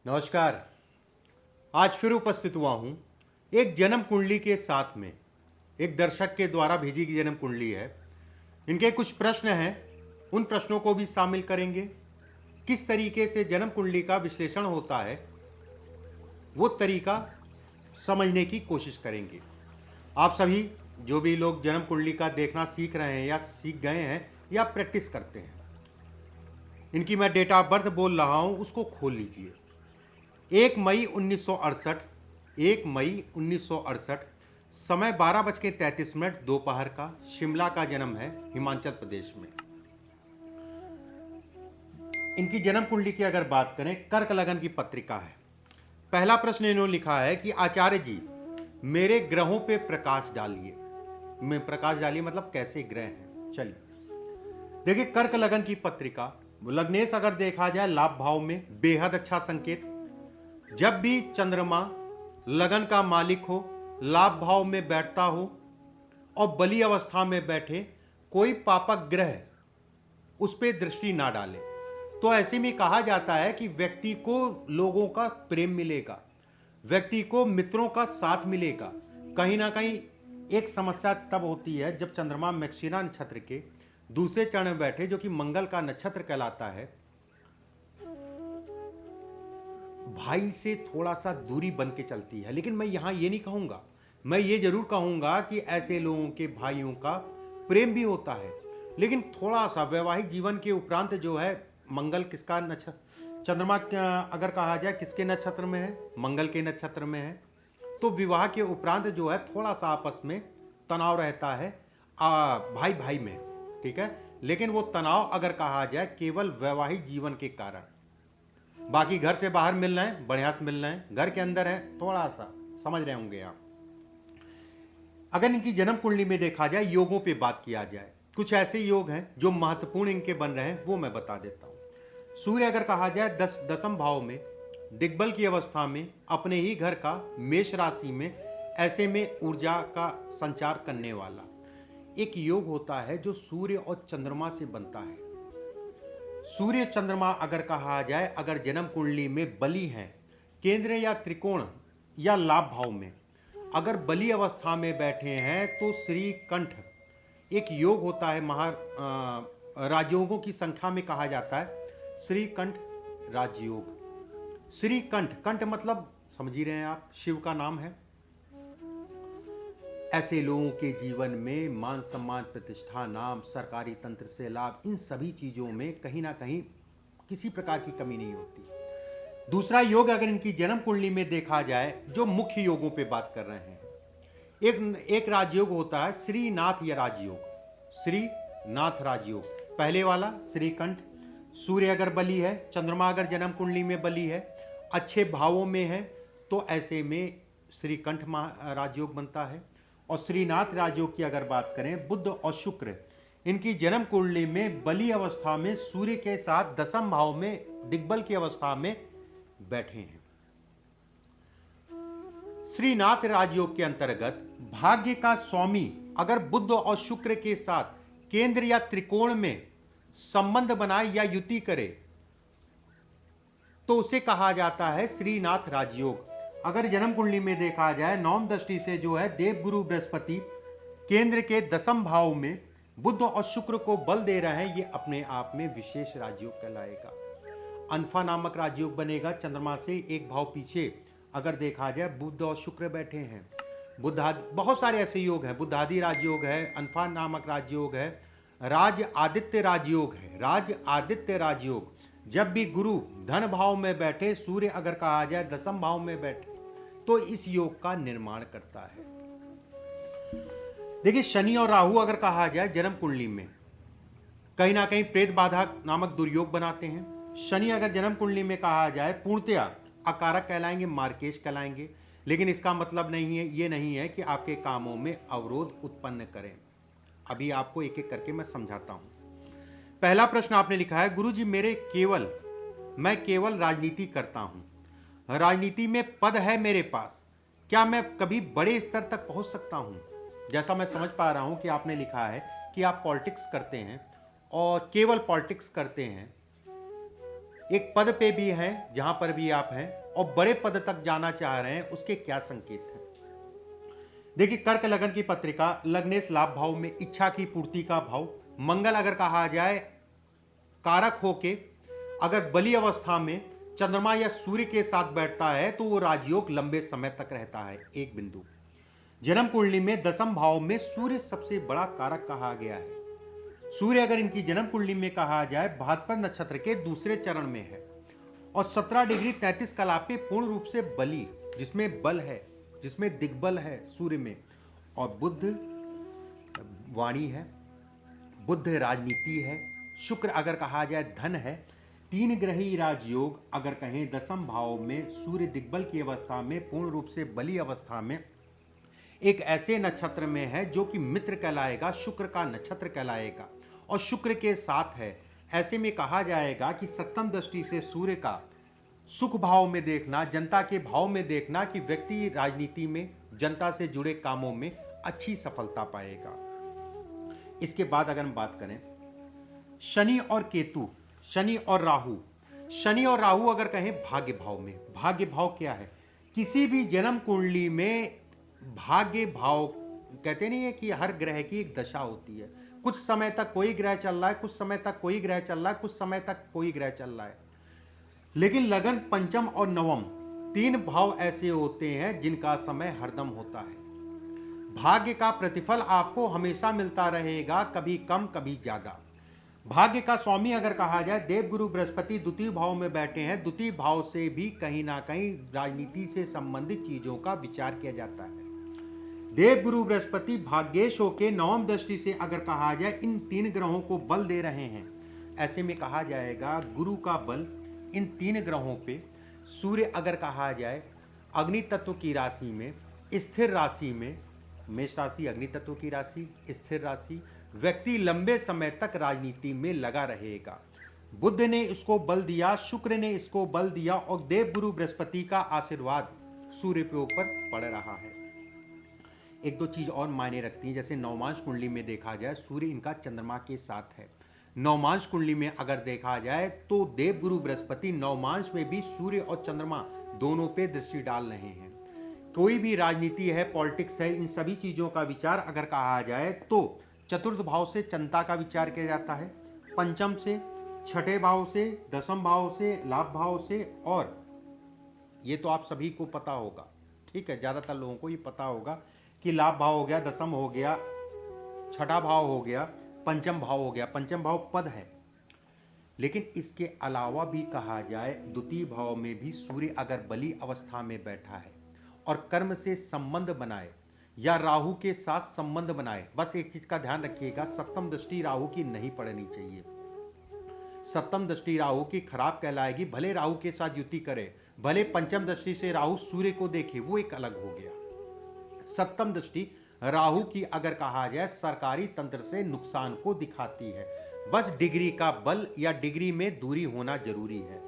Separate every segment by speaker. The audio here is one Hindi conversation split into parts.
Speaker 1: नमस्कार। आज फिर उपस्थित हुआ हूँ एक जन्म कुंडली के साथ में। एक दर्शक के द्वारा भेजी गई जन्म कुंडली है। इनके कुछ प्रश्न हैं, उन प्रश्नों को भी शामिल करेंगे। किस तरीके से जन्म कुंडली का विश्लेषण होता है वो तरीका समझने की कोशिश करेंगे। आप सभी जो भी लोग जन्म कुंडली का देखना सीख रहे हैं या सीख गए हैं या प्रैक्टिस करते हैं, इनकी मैं डेट ऑफ बर्थ बोल रहा हूँ, उसको खोल लीजिए। 1 मई 1968, समय 12:33 दोपहर का, शिमला का जन्म है, हिमाचल प्रदेश में। इनकी जन्म कुंडली की अगर बात करें, कर्क लगन की पत्रिका है। पहला प्रश्न इन्होंने लिखा है कि आचार्य जी, मेरे ग्रहों पे प्रकाश डालिए। में प्रकाश डालिए मतलब कैसे ग्रह हैं। चलिए देखिए, कर्क लगन की पत्रिका, लग्नेश अगर देखा जाए लाभ भाव में, बेहद अच्छा संकेत। जब भी चंद्रमा लगन का मालिक हो, लाभ भाव में बैठता हो और बली अवस्था में बैठे, कोई पापक ग्रह उस पर दृष्टि ना डाले, तो ऐसे में कहा जाता है कि व्यक्ति को लोगों का प्रेम मिलेगा, व्यक्ति को मित्रों का साथ मिलेगा। कहीं ना कहीं एक समस्या तब होती है जब चंद्रमा मृगशिरा नक्षत्र के दूसरे चरण में बैठे, जो कि मंगल का नक्षत्र कहलाता है। भाई से थोड़ा सा दूरी बन के चलती है। लेकिन मैं यहाँ ये नहीं कहूँगा, मैं ये जरूर कहूँगा कि ऐसे लोगों के भाइयों का प्रेम भी होता है, लेकिन थोड़ा सा वैवाहिक जीवन के उपरांत जो है, मंगल किसका नक्षत्र, चंद्रमा अगर कहा जाए किसके नक्षत्र में है, मंगल के नक्षत्र में है, तो विवाह के उपरांत जो है थोड़ा सा आपस में तनाव रहता है भाई भाई में, ठीक है। लेकिन वो तनाव अगर कहा जाए केवल वैवाहिक जीवन के कारण, बाकी घर से बाहर मिल रहे हैं, बढ़िया से मिल रहे हैं, घर के अंदर है थोड़ा सा, समझ रहे होंगे आप। अगर इनकी जन्म कुंडली में देखा जाए, योगों पे बात किया जाए, कुछ ऐसे योग हैं जो महत्वपूर्ण इनके बन रहे हैं, वो मैं बता देता हूँ। सूर्य अगर कहा जाए दसम भाव में, दिग्बल की अवस्था में, अपने ही घर का मेष राशि में, ऐसे में ऊर्जा का संचार करने वाला एक योग होता है जो सूर्य और चंद्रमा से बनता है। सूर्य चंद्रमा अगर कहा जाए, अगर जन्म कुंडली में बली है, केंद्र या त्रिकोण या लाभ भाव में अगर बली अवस्था में बैठे हैं, तो श्री कंठ एक योग होता है। राजयोगों की संख्या में कहा जाता है श्री कंठ राजयोग। श्री कंठ, कंठ मतलब समझ ही रहे हैं आप, शिव का नाम है। ऐसे लोगों के जीवन में मान सम्मान, प्रतिष्ठा, नाम, सरकारी तंत्र से लाभ, इन सभी चीज़ों में कहीं ना कहीं किसी प्रकार की कमी नहीं होती। दूसरा योग अगर इनकी जन्म कुंडली में देखा जाए, जो मुख्य योगों पे बात कर रहे हैं, एक राजयोग होता है श्रीनाथ या राजयोग, श्रीनाथ राजयोग। पहले वाला श्रीकंठ, सूर्य अगर बली है, चंद्रमा अगर जन्म कुंडली में बली है, अच्छे भावों में है, तो ऐसे में श्रीकंठ राजयोग बनता है। और श्रीनाथ राजयोग की अगर बात करें, बुध और शुक्र इनकी जन्म कुंडली में बली अवस्था में सूर्य के साथ दसम भाव में दिग्बल की अवस्था में बैठे हैं। श्रीनाथ राजयोग के अंतर्गत भाग्य का स्वामी अगर बुध और शुक्र के साथ केंद्र या त्रिकोण में संबंध बनाए या युति करे, तो उसे कहा जाता है श्रीनाथ राजयोग। अगर जन्म कुंडली में देखा जाए, नवम दृष्टि से जो है देवगुरु बृहस्पति केंद्र के दसम भाव में बुध और शुक्र को बल दे रहे हैं, ये अपने आप में विशेष राजयोग कहलाएगा। अनफा नामक राजयोग बनेगा। चंद्रमा से एक भाव पीछे अगर देखा जाए बुध और शुक्र बैठे हैं। बहुत सारे ऐसे योग हैं, बुद्धादि राजयोग है, अनफा नामक राजयोग है, राज आदित्य राजयोग है। राज आदित्य राजयोग जब भी गुरु धन भाव में बैठे, सूर्य अगर कहा जाए दसम भाव में बैठे, तो इस योग का निर्माण करता है। देखिए, शनि और राहु अगर कहा जाए जन्म कुंडली में, कहीं ना कहीं प्रेत बाधा नामक दुर्योग बनाते हैं। शनि अगर जन्म कुंडली में कहा जाए, पूर्णतया अकारक कहलाएंगे, मार्केश कहलाएंगे, लेकिन इसका मतलब नहीं है, ये नहीं है कि आपके कामों में अवरोध उत्पन्न करें। अभी आपको एक एक करके मैं समझाता हूं। पहला प्रश्न आपने लिखा है, गुरुजी मैं केवल राजनीति करता हूं, राजनीति में पद है मेरे पास, क्या मैं कभी बड़े स्तर तक पहुंच सकता हूं? जैसा मैं समझ पा रहा हूं कि आपने लिखा है कि आप पॉलिटिक्स करते हैं और केवल पॉलिटिक्स करते हैं, एक पद पे भी हैं, जहां पर भी आप हैं और बड़े पद तक जाना चाह रहे हैं, उसके क्या संकेत हैं? देखिए, कर्क लगन की पत्रिका, लग्नेश लाभ भाव में इच्छा की पूर्ति का भाव, मंगल अगर कहा जाए कारक होके अगर बली अवस्था में चंद्रमा या सूर्य के साथ बैठता है तो वो राजयोग लंबे समय तक रहता है। एक बिंदु, जन्म कुंडली में दसम भाव में सूर्य सबसे बड़ा कारक कहा गया है। सूर्य अगर इनकी जन्म कुंडली में कहा जाए भाद्रपद नक्षत्र के दूसरे चरण में है और 17 डिग्री 33 कला पे पूर्ण रूप से बली, जिसमें बल है, जिसमें दिग्बल है सूर्य में, और बुध वाणी है, बुध राजनीति है, शुक्र अगर कहा जाए धन है। तीन ग्रही राजयोग अगर कहें दसम भाव में सूर्य दिग्बल की अवस्था में पूर्ण रूप से बली अवस्था में एक ऐसे नक्षत्र में है जो कि मित्र कहलाएगा, शुक्र का नक्षत्र कहलाएगा और शुक्र के साथ है। ऐसे में कहा जाएगा कि सप्तम दृष्टि से सूर्य का सुख भाव में देखना, जनता के भाव में देखना कि व्यक्ति राजनीति में जनता से जुड़े कामों में अच्छी सफलता पाएगा। इसके बाद अगर हम बात करें शनि और केतु, शनि और राहु, शनि और राहु अगर कहें भाग्य भाव में, भाग्य भाव क्या है? किसी भी जन्म कुंडली में भाग्य भाव कहते नहीं है कि हर ग्रह की एक दशा होती है। कुछ समय तक कोई ग्रह चल रहा है, कुछ समय तक कोई ग्रह चल रहा है, कुछ समय तक कोई ग्रह चल रहा है। लेकिन लगन पंचम और नवम तीन भाव ऐसे होते हैं जिनका समय हरदम होता है। भाग्य का प्रतिफल आपको हमेशा मिलता रहेगा, कभी कम कभी ज्यादा। भाग्य का स्वामी अगर कहा जाए देवगुरु बृहस्पति द्वितीय भाव में बैठे हैं, द्वितीय भाव से भी कहीं ना कहीं राजनीति से संबंधित चीजों का विचार किया जाता है। देवगुरु बृहस्पति भाग्येश होके नवम दृष्टि से अगर कहा जाए इन तीन ग्रहों को बल दे रहे हैं। ऐसे में कहा जाएगा गुरु का बल इन तीन ग्रहों पे, सूर्य अगर कहा जाए अग्नि तत्व की राशि में, स्थिर राशि में, मेष राशि अग्नि तत्व की राशि, स्थिर राशि, व्यक्ति लंबे समय तक राजनीति में लगा रहेगा। बुध ने इसको बल दिया, शुक्र ने इसको बल दिया और देवगुरु बृहस्पति का आशीर्वाद सूर्य के ऊपर पड़ रहा है। एक दो चीज और मायने रखती है, जैसे नवमांश कुंडली में देखा जाए सूर्य इनका चंद्रमा के साथ है। नवमांश कुंडली में अगर देखा जाए तो देवगुरु बृहस्पति नवमांश में भी सूर्य और चंद्रमा दोनों पे दृष्टि डाल रहे हैं। कोई भी राजनीति है, पॉलिटिक्स है, इन सभी चीजों का विचार अगर कहा जाए तो चतुर्थ भाव से जनता का विचार किया जाता है, पंचम से, छठे भाव से, दसम भाव से, लाभ भाव से, और ये तो आप सभी को पता होगा, ठीक है, ज्यादातर लोगों को ये पता होगा कि लाभ भाव हो गया, दसम हो गया, छठा भाव हो गया, पंचम भाव हो गया। पंचम भाव पद है। लेकिन इसके अलावा भी कहा जाए द्वितीय भाव में भी सूर्य अगर बली अवस्था में बैठा है और कर्म से संबंध बनाए या राहु के साथ संबंध बनाए, बस एक चीज का ध्यान रखिएगा, सप्तम दृष्टि राहु की नहीं पड़नी चाहिए। सप्तम दृष्टि राहु की खराब कहलाएगी। भले राहु के साथ युति करे, भले पंचम दृष्टि से राहु सूर्य को देखे, वो एक अलग हो गया। सप्तम दृष्टि राहु की अगर कहा जाए सरकारी तंत्र से नुकसान को दिखाती है। बस डिग्री का बल या डिग्री में दूरी होना जरूरी है।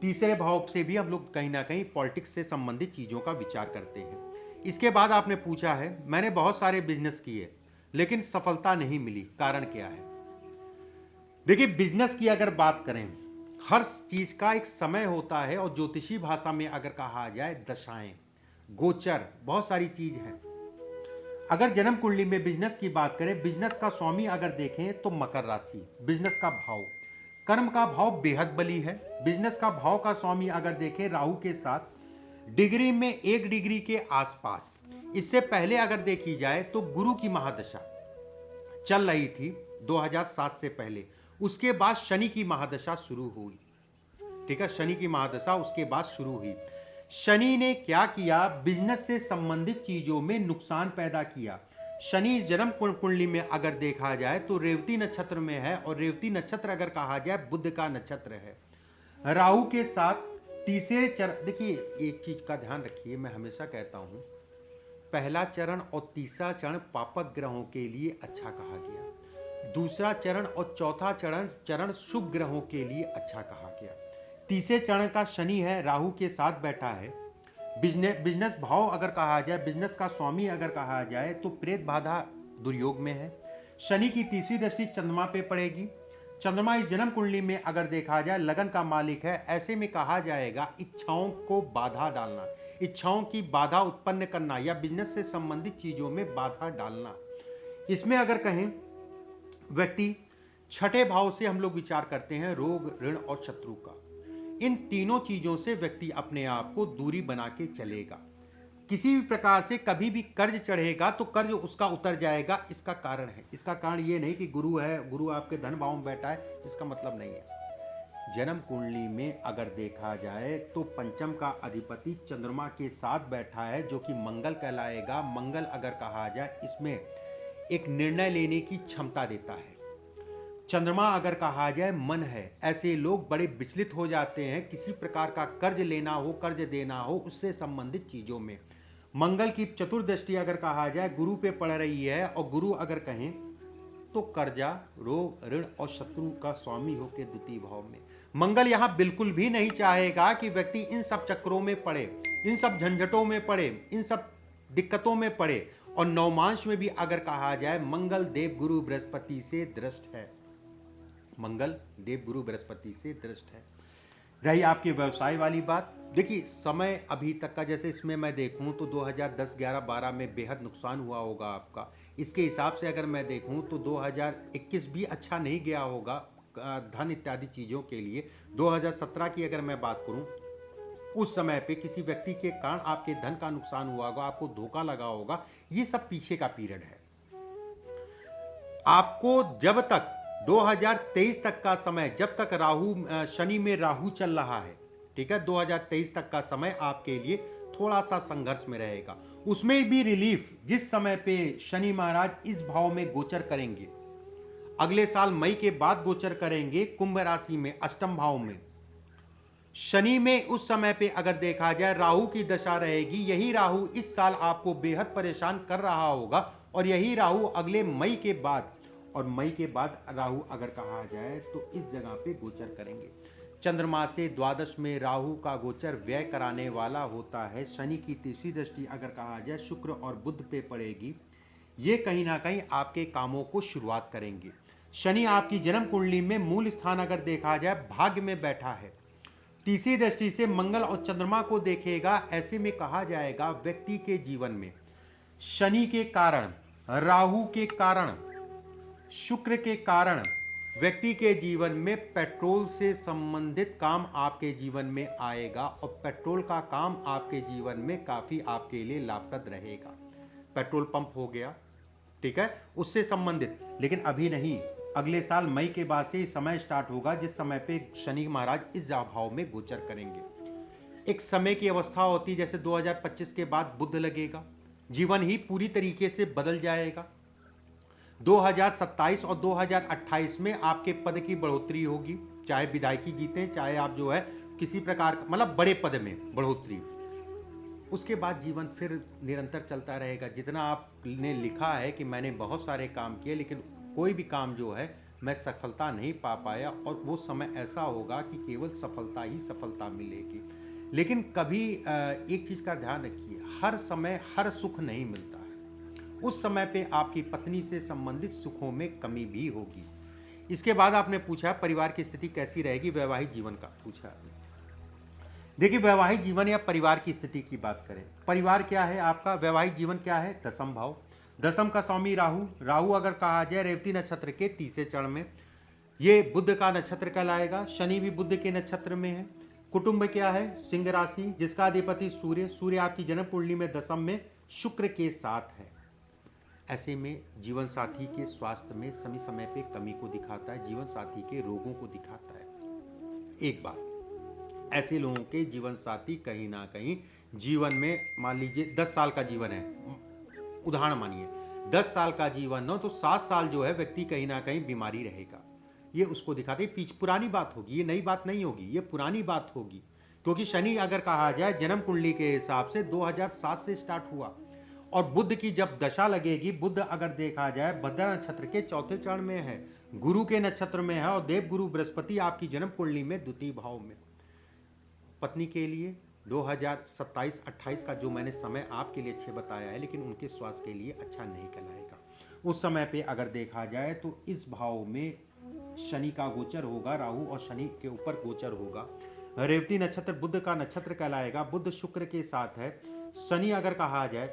Speaker 1: तीसरे भाव से भी हम लोग कहीं ना कहीं पॉलिटिक्स से संबंधित चीजों का विचार करते हैं। इसके बाद आपने पूछा है मैंने बहुत सारे बिजनेस किए लेकिन सफलता नहीं मिली, कारण क्या है? देखिए, बिजनेस की अगर बात करें, हर चीज का एक समय होता है और ज्योतिषी भाषा में अगर कहा जाए दशाएं, गोचर, बहुत सारी चीज है। अगर जन्म कुंडली में बिजनेस की बात करें, बिजनेस का स्वामी अगर देखें तो मकर राशि, बिजनेस का भाव, कर्म का भाव बेहद बली है। बिजनेस का भाव का स्वामी अगर देखें राहु के साथ डिग्री में 1 डिग्री के आसपास। इससे पहले अगर देखी जाए तो गुरु की महादशा चल रही थी 2007 से पहले, उसके बाद शनि की महादशा शुरू हुई, ठीक है, शनि की महादशा उसके बाद शुरू हुई। शनि ने क्या किया? बिजनेस से संबंधित चीजों में नुकसान पैदा किया। शनि इस जन्म कुंडली में अगर देखा जाए तो रेवती नक्षत्र में है और रेवती नक्षत्र अगर कहा जाए बुध का नक्षत्र है। राहु के साथ तीसरे चरण, देखिए एक चीज का ध्यान रखिए, मैं हमेशा कहता हूं पहला चरण और तीसरा चरण पापक ग्रहों के लिए अच्छा कहा गया, दूसरा चरण और चौथा चरण शुभ ग्रहों के लिए अच्छा कहा गया। तीसरे चरण का शनि है, राहु के साथ बैठा है। बिजनेस भाव अगर कहा जाए, बिजनेस का स्वामी अगर कहा जाए तो प्रेत बाधा दुर्योग में है। शनि की तीसरी दृष्टि चंद्रमा पे पड़ेगी। चंद्रमा इस जन्म कुंडली में अगर देखा जाए लगन का मालिक है, ऐसे में कहा जाएगा इच्छाओं को बाधा डालना, इच्छाओं की बाधा उत्पन्न करना या बिजनेस से संबंधित चीजों में बाधा डालना। इसमें अगर कहें व्यक्ति छठे भाव से हम लोग विचार करते हैं रोग, ऋण और शत्रु का। इन तीनों चीजों से व्यक्ति अपने आप को दूरी बना के चलेगा। किसी भी प्रकार से कभी भी कर्ज चढ़ेगा तो कर्ज उसका उतर जाएगा। इसका कारण है, इसका कारण ये नहीं कि गुरु है, गुरु आपके धन भाव में बैठा है, इसका मतलब नहीं है। जन्म कुंडली में अगर देखा जाए तो पंचम का अधिपति चंद्रमा के साथ बैठा है जो कि मंगल कहलाएगा। मंगल अगर कहा जाए इसमें एक निर्णय लेने की क्षमता देता है। चंद्रमा अगर कहा जाए मन है। ऐसे लोग बड़े विचलित हो जाते हैं किसी प्रकार का कर्ज लेना हो, कर्ज देना हो, उससे संबंधित चीजों में। मंगल की चतुर्दृष्टि अगर कहा जाए गुरु पे पड़ रही है और गुरु अगर कहें तो कर्जा, रोग, ऋण और शत्रु का स्वामी हो के द्वितीय भाव में। मंगल यहाँ बिल्कुल भी नहीं चाहेगा कि व्यक्ति इन सब चक्रों में पड़े, इन सब झंझटों में पड़े, इन सब दिक्कतों में पड़े। और नवमांश में भी अगर कहा जाए मंगल देव गुरु बृहस्पति से दृष्ट है, मंगल देव गुरु बृहस्पति से दृष्ट है। रही आपके व्यवसाय वाली बात, देखिए समय अभी तक का जैसे इसमें मैं देखूं तो 2010, 11, 12 में बेहद नुकसान हुआ होगा आपका। इसके हिसाब से अगर मैं देखूं तो 2021 भी अच्छा नहीं गया होगा धन इत्यादि चीज़ों के लिए। 2017 की अगर मैं बात करूं, उस समय पे किसी व्यक्ति के कारण आपके धन का नुकसान हुआ होगा, आपको धोखा लगा होगा। ये सब पीछे का पीरियड है। आपको जब तक 2023 तक का समय, जब तक राहु शनि में राहु चल रहा है, ठीक है, 2023 तक का समय आपके लिए थोड़ा सा संघर्ष में रहेगा। उसमें भी रिलीफ जिस समय पे शनि महाराज इस भाव में गोचर करेंगे, अगले साल मई के बाद गोचर करेंगे कुंभ राशि में अष्टम भाव में। शनि में उस समय पे अगर देखा जाए राहु की दशा रहेगी। यही राहु इस साल आपको बेहद परेशान कर रहा होगा और यही राहु अगले मई के बाद, और मई के बाद राहु अगर कहा जाए तो इस जगह पे गोचर करेंगे। चंद्रमा से द्वादश में राहु का गोचर व्यय कराने वाला होता है। शनि की तीसरी दृष्टि अगर कहा जाए शुक्र और बुध पे पड़ेगी। ये कहीं ना कहीं आपके कामों को शुरुआत करेंगे। शनि आपकी जन्म कुंडली में मूल स्थान अगर देखा जाए भाग्य में बैठा है। तीसरी दृष्टि से मंगल और चंद्रमा को देखेगा। ऐसे में कहा जाएगा व्यक्ति के जीवन में शनि के कारण, राहु के कारण, शुक्र के कारण व्यक्ति के जीवन में पेट्रोल से संबंधित काम आपके जीवन में आएगा और पेट्रोल का काम आपके जीवन में काफी आपके लिए लाभप्रद रहेगा। पेट्रोल पंप हो गया, ठीक है, उससे संबंधित। लेकिन अभी नहीं, अगले साल मई के बाद से समय स्टार्ट होगा जिस समय पे शनि महाराज इस भाव में गोचर करेंगे। एक समय की अवस्था होती है, जैसे 2025 के बाद बुध लगेगा, जीवन ही पूरी तरीके से बदल जाएगा। 2027 और 2028 में आपके पद की बढ़ोतरी होगी, चाहे विधायकी जीतें, चाहे आप जो है किसी प्रकार का मतलब बड़े पद में बढ़ोतरी। उसके बाद जीवन फिर निरंतर चलता रहेगा। जितना आपने लिखा है कि मैंने बहुत सारे काम किए लेकिन कोई भी काम जो है मैं सफलता नहीं पा पाया, और वो समय ऐसा होगा कि केवल सफलता ही सफलता मिलेगी। लेकिन कभी एक चीज़ का ध्यान रखिए, हर समय हर सुख नहीं मिलता है। उस समय पे आपकी पत्नी से संबंधित सुखों में कमी भी होगी। इसके बाद आपने पूछा परिवार की स्थिति कैसी रहेगी, वैवाहिक जीवन का पूछा आपने। देखिए वैवाहिक जीवन या परिवार की स्थिति की बात करें, परिवार क्या है आपका, वैवाहिक जीवन क्या है, दसम भाव। दसम का स्वामी राहु, राहु अगर कहा जाए रेवती नक्षत्र के तीसरे चरण में, ये बुध का नक्षत्र कहलाएगा। शनि भी बुध के नक्षत्र में है। कुटुंब क्या है, सिंह राशि, जिसका अधिपति सूर्य, सूर्य आपकी जन्म कुंडली में दसम में शुक्र के साथ है। ऐसे में जीवन साथी के स्वास्थ्य में समय समय पे कमी को दिखाता है, जीवन साथी के रोगों को दिखाता है। एक बात, ऐसे लोगों के जीवन साथी कहीं ना कहीं जीवन में, मान लीजिए 10 साल का जीवन है, उदाहरण मानिए 10 साल का जीवन हो तो 7 साल जो है व्यक्ति कहीं ना कहीं बीमारी रहेगा। ये उसको दिखाते हैं, पुरानी बात होगी, ये नई बात नहीं होगी, ये पुरानी बात होगी। क्योंकि शनि अगर कहा जाए जन्म कुंडली के हिसाब से 2007 से स्टार्ट हुआ, और बुध की जब दशा लगेगी, बुध अगर देखा जाए भद्र नक्षत्र के चौथे चरण में है, गुरु के नक्षत्र में है, और देव गुरु बृहस्पति आपकी जन्म कुंडली में द्वितीय भाव में। पत्नी के लिए 2027-28 का जो मैंने समय आपके लिए अच्छे बताया है, लेकिन उनके स्वास्थ्य के लिए अच्छा नहीं कहलाएगा। उस समय पे अगर देखा जाए तो इस भाव में शनि का गोचर होगा, राहु और शनि के ऊपर गोचर होगा। रेवती नक्षत्र बुध का नक्षत्र कहलाएगा, बुध शुक्र के साथ है। शनि अगर कहा जाए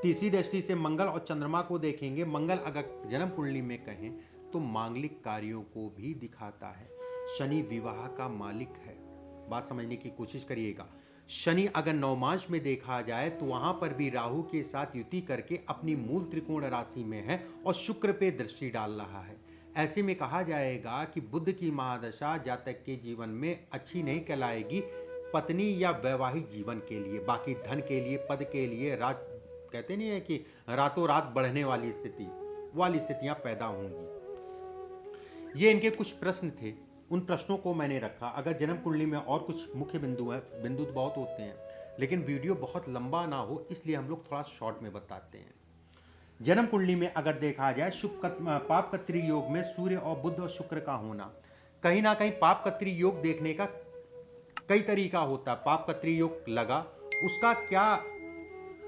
Speaker 1: तीसरी दृष्टि से मंगल और चंद्रमा को देखेंगे। मंगल अगर जन्म कुंडली में कहें तो मांगलिक कार्यों को भी दिखाता है। शनि विवाह का मालिक है, बात समझने की कोशिश करिएगा। शनि अगर नवमांश में देखा जाए तो वहां पर भी राहु के साथ युति करके अपनी मूल त्रिकोण राशि में है और शुक्र पे दृष्टि डाल रहा है। ऐसे में कहा जाएगा कि बुध की महादशा जातक के जीवन में अच्छी नहीं कहलाएगी पत्नी या वैवाहिक जीवन के लिए। बाकी धन के लिए, पद के लिए, रात कहते नहीं है कि रातों रात बढ़ने वाली स्थितियां पैदा होंगी। ये इनके कुछ प्रश्न थे, उन प्रश्नों को मैंने रखा। अगर जन्म कुंडली में और कुछ मुख्य बिंदु हैं, बिंदु तो बहुत होते हैं, लेकिन वीडियो बहुत लंबा ना हो इसलिए हम लोग थोड़ा शॉर्ट में बताते हैं। जन्म कुंडली में अगर देखा जाए पाप कत्री योग में सूर्य और बुध और शुक्र का होना, कहीं ना कहीं पाप कत्री योग देखने का कई तरीका होता है। पाप कत्री योग लगा, उसका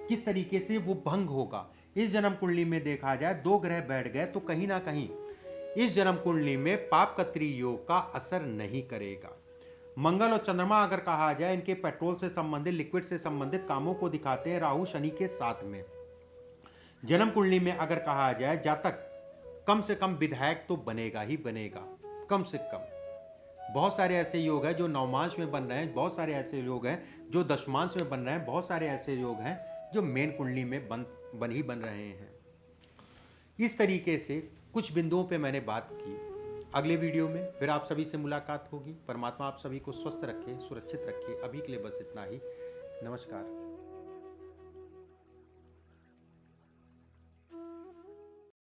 Speaker 1: किस तरीके से वो भंग होगा। इस जन्म कुंडली में देखा जाए 2 ग्रह बैठ गए तो कहीं ना कहीं इस जन्म कुंडली में पाप कत्री योग का असर नहीं करेगा। मंगल और चंद्रमा अगर कहा जाए इनके पेट्रोल से संबंधित, लिक्विड से संबंधित कामों को दिखाते हैं राहु शनि के साथ में। जन्म कुंडली में अगर कहा जाए जातक कम से कम विधायक तो बनेगा ही बनेगा, कम से कम। बहुत सारे ऐसे योग हैं जो नवमांश में बन रहे हैं, बहुत सारे ऐसे योग हैं जो दशमांश में बन रहे हैं, बहुत सारे ऐसे योग हैं जो मेन कुंडली में बन रहे हैं। इस तरीके से कुछ बिंदुओं पे मैंने बात की। अगले वीडियो में फिर आप सभी से मुलाकात होगी। परमात्मा आप सभी को स्वस्थ रखे, सुरक्षित रखे। अभी के लिए बस इतना ही। नमस्कार।